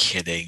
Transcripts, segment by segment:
kidding.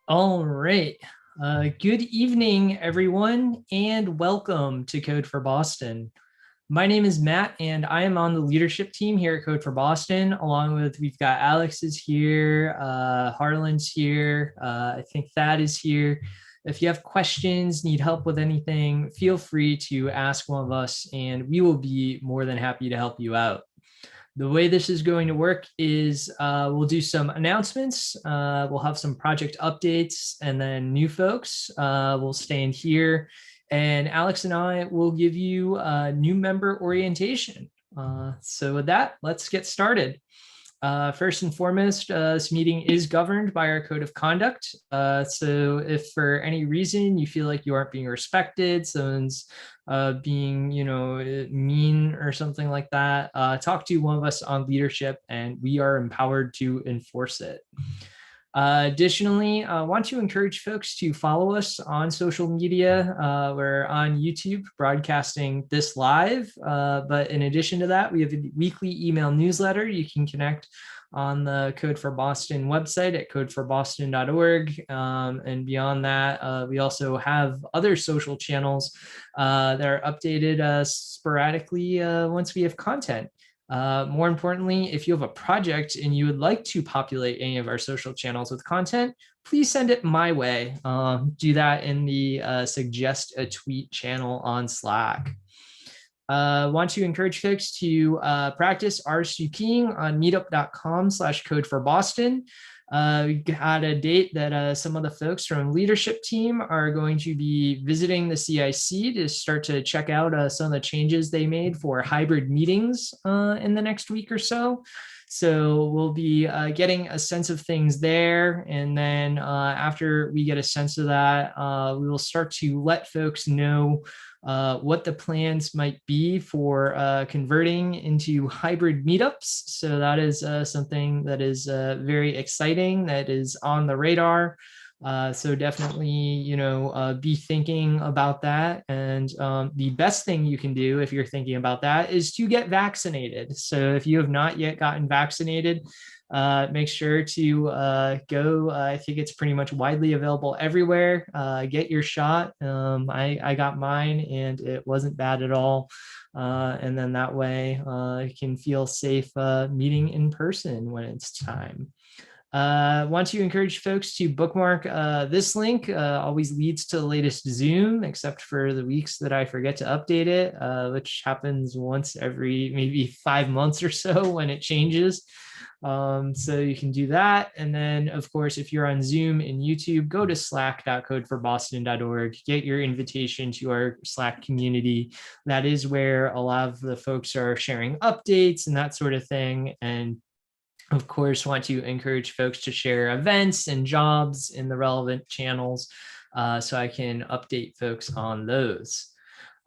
All right. Good evening, everyone, and welcome to Code for Boston. My name is Matt, and I am on the leadership team here at Code for Boston. Along with, we've got Alex is here, Harlan's here, I think Thad is here. If you have questions, need help with anything, feel free to ask one of us and we will be more than happy to help you out. The way this is going to work is we'll do some announcements. We'll have some project updates, and then new folks will stand here. And Alex and I will give you a new member orientation. So with that, let's get started. First and foremost, this meeting is governed by our code of conduct. So if for any reason you feel like you aren't being respected, someone's being, mean or something like that, talk to one of us on leadership and we are empowered to enforce it. Additionally, I want to encourage folks to follow us on social media. We're on YouTube broadcasting this live, but in addition to that, we have a weekly email newsletter. You can connect on the Code for Boston website at codeforboston.org. And beyond that, we also have other social channels that are updated sporadically once we have content. More importantly, if you have a project and you would like to populate any of our social channels with content, please send it my way. Do that in the suggest a tweet channel on Slack. Want to encourage folks to practice RSVPing on meetup.com/codeforboston. We got a date that some of the folks from leadership team are going to be visiting the CIC to start to check out some of the changes they made for hybrid meetings in the next week or so. So we'll be getting a sense of things there. And then after we get a sense of that, we will start to let folks know what the plans might be for converting into hybrid meetups. So that is something that is very exciting, that is on the radar. So definitely, be thinking about that. And the best thing you can do if you're thinking about that is to get vaccinated. So if you have not yet gotten vaccinated, make sure to go. I think it's pretty much widely available everywhere. Get your shot. I got mine and it wasn't bad at all. And then that way you can feel safe meeting in person when it's time. Want to encourage folks to bookmark this link. Always leads to the latest Zoom, except for the weeks that I forget to update it, which happens once every maybe 5 months or so when it changes. So you can do that. And then, of course, if you're on Zoom and YouTube, go to slack.codeforboston.org, get your invitation to our Slack community. That is where a lot of the folks are sharing updates and that sort of thing. And of course, want to encourage folks to share events and jobs in the relevant channels so I can update folks on those.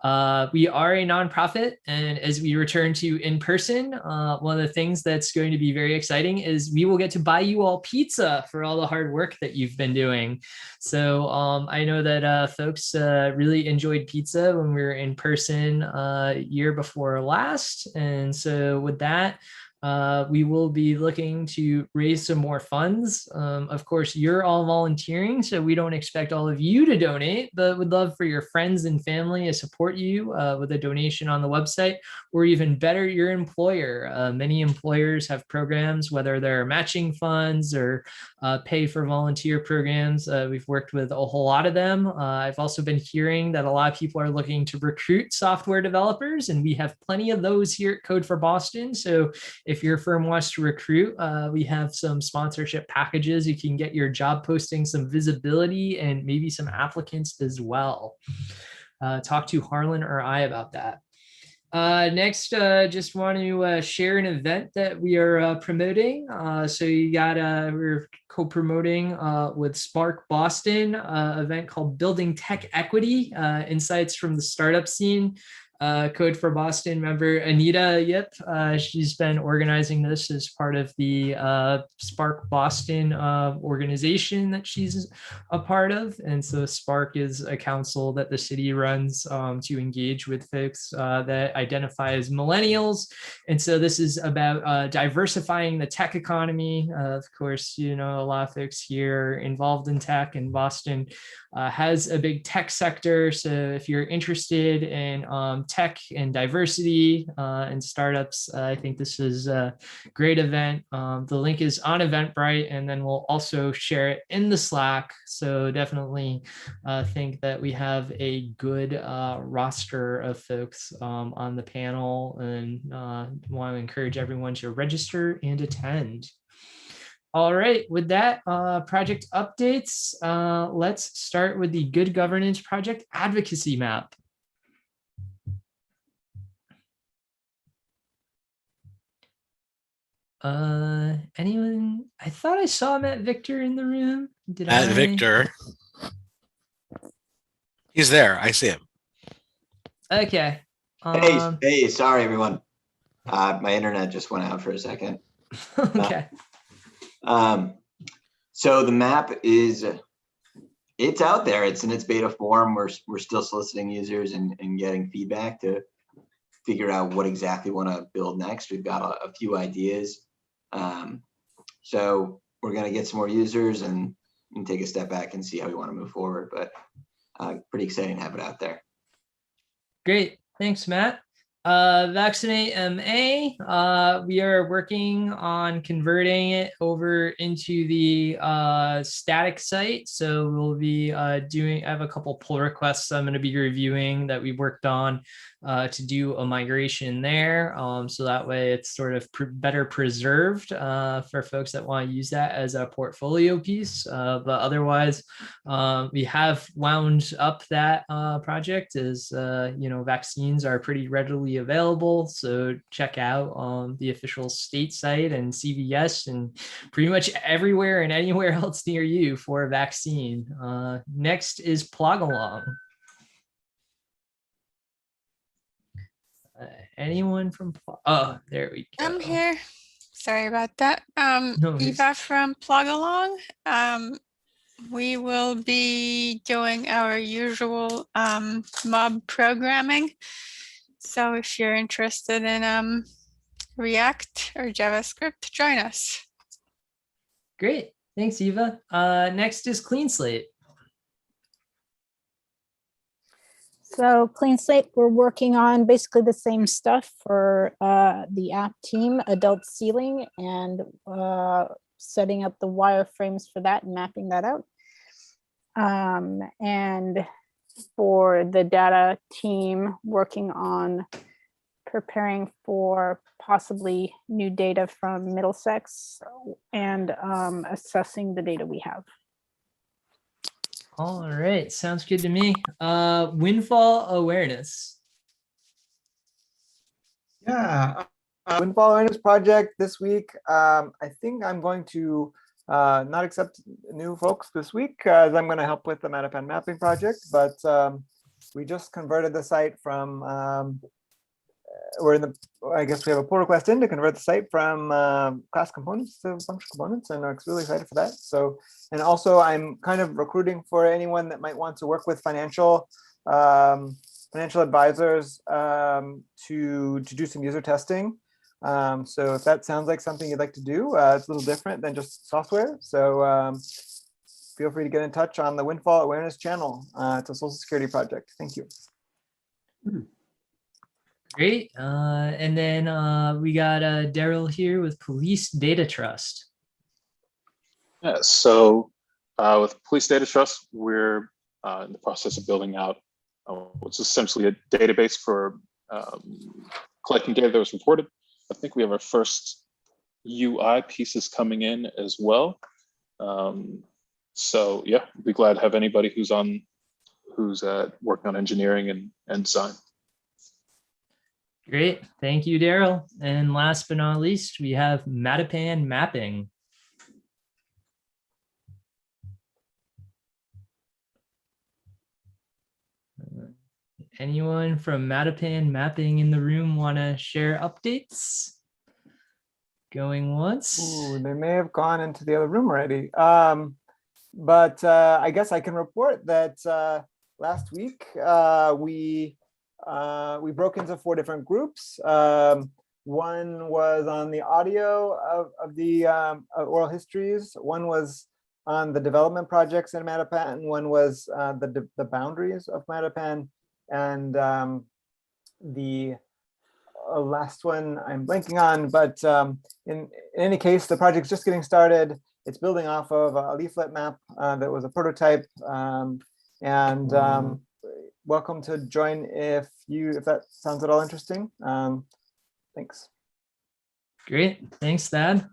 We are a nonprofit, and as we return to in person, one of the things that's going to be very exciting is we will get to buy you all pizza for all the hard work that you've been doing. So I know that folks really enjoyed pizza when we were in person year before last. And so with that, we will be looking to raise some more funds. Of course, you're all volunteering, so we don't expect all of you to donate, but would love for your friends and family to support you with a donation on the website, or even better, your employer. Many employers have programs, whether they're matching funds or pay for volunteer programs. We've worked with a whole lot of them. I've also been hearing that a lot of people are looking to recruit software developers, and we have plenty of those here at Code for Boston. So if your firm wants to recruit, we have some sponsorship packages. You can get your job posting some visibility and maybe some applicants as well. Talk to Harlan or I about that. Next, just want to share an event that we are promoting. So you got, we're co-promoting with Spark Boston, event called Building Tech Equity, Insights from the Startup Scene. Code for Boston member Anita Yip. She's been organizing this as part of the Spark Boston organization that she's a part of. And so Spark is a council that the city runs to engage with folks that identify as millennials. And so this is about diversifying the tech economy. Of course, a lot of folks here are involved in tech, and Boston has a big tech sector. So if you're interested in tech and diversity and startups. I think this is a great event. The link is on Eventbrite, and then we'll also share it in the Slack. So definitely think that we have a good roster of folks on the panel, and want to encourage everyone to register and attend. All right, with that, project updates, let's start with the Good Governance Project Advocacy Map. Anyone? I thought I saw Matt Victor in the room. Did Matt I? Victor. He's there. I see him. Okay. Hey, sorry everyone. My internet just went out for a second. Okay. So the map it's out there. It's in its beta form. We're still soliciting users and getting feedback to figure out what exactly we want to build next. We've got a few ideas. So we're going to get some more users and take a step back and see how we want to move forward. But pretty exciting to have it out there. Great. Thanks, Matt. Vaccinate MA. We are working on converting it over into the static site. So we'll be I have a couple pull requests I'm going to be reviewing that we worked on to do a migration there. So that way it's sort of better preserved for folks that want to use that as a portfolio piece. But otherwise, we have wound up that project as, vaccines are pretty readily available. So check out the official state site and CVS and pretty much everywhere and anywhere else near you for a vaccine. Next is Plog Along. Anyone from oh, there we go. I'm here. Sorry about that. No worries. Eva from Plog Along. We will be doing our usual mob programming. So if you're interested in React or JavaScript, join us. Great. Thanks, Eva. Next is Clean Slate. So Clean Slate, we're working on basically the same stuff for the app team, adult sealing, and setting up the wireframes for that and mapping that out. And for the data team, working on preparing for possibly new data from Middlesex and assessing the data we have. All right, sounds good to me. Windfall awareness. Yeah, Windfall Awareness Project this week. I think I'm going to not accept new folks this week as I'm going to help with the Mattapan mapping project, but we just converted the site from, I guess we have a pull request in to convert the site from class components to function components, and I'm really excited for that. So, and also I'm kind of recruiting for anyone that might want to work with financial advisors to do some user testing. So if that sounds like something you'd like to do, it's a little different than just software. So feel free to get in touch on the Windfall Awareness channel. It's a Social Security project. Thank you. Great. And then we got Daryl here with Police Data Trust. Yeah, so with Police Data Trust, we're in the process of building out what's essentially a database for collecting data that was reported. I think we have our first UI pieces coming in as well. So yeah, be glad to have anybody who's working on engineering and design. Great. Thank you, Daryl. And last but not least, we have Mattapan mapping. Anyone from Mattapan mapping in the room want to share updates? Going once. Ooh, they may have gone into the other room already. But I guess I can report that last week we broke into 4 different groups. One was on the audio of the oral histories. One was on the development projects in Mattapan. One was the boundaries of Mattapan. And the last one I'm blanking on, but in any case, the project's just getting started. It's building off of a leaflet map that was a prototype, and welcome to join if that sounds at all interesting. Thanks. Great, thanks, Thad.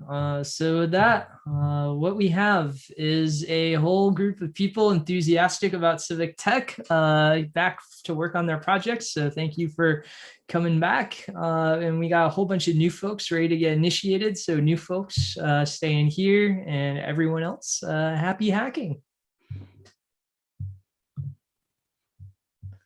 So with that, what we have is a whole group of people enthusiastic about civic tech back to work on their projects. So thank you for coming back. And we got a whole bunch of new folks ready to get initiated. So new folks staying here, and everyone else, happy hacking.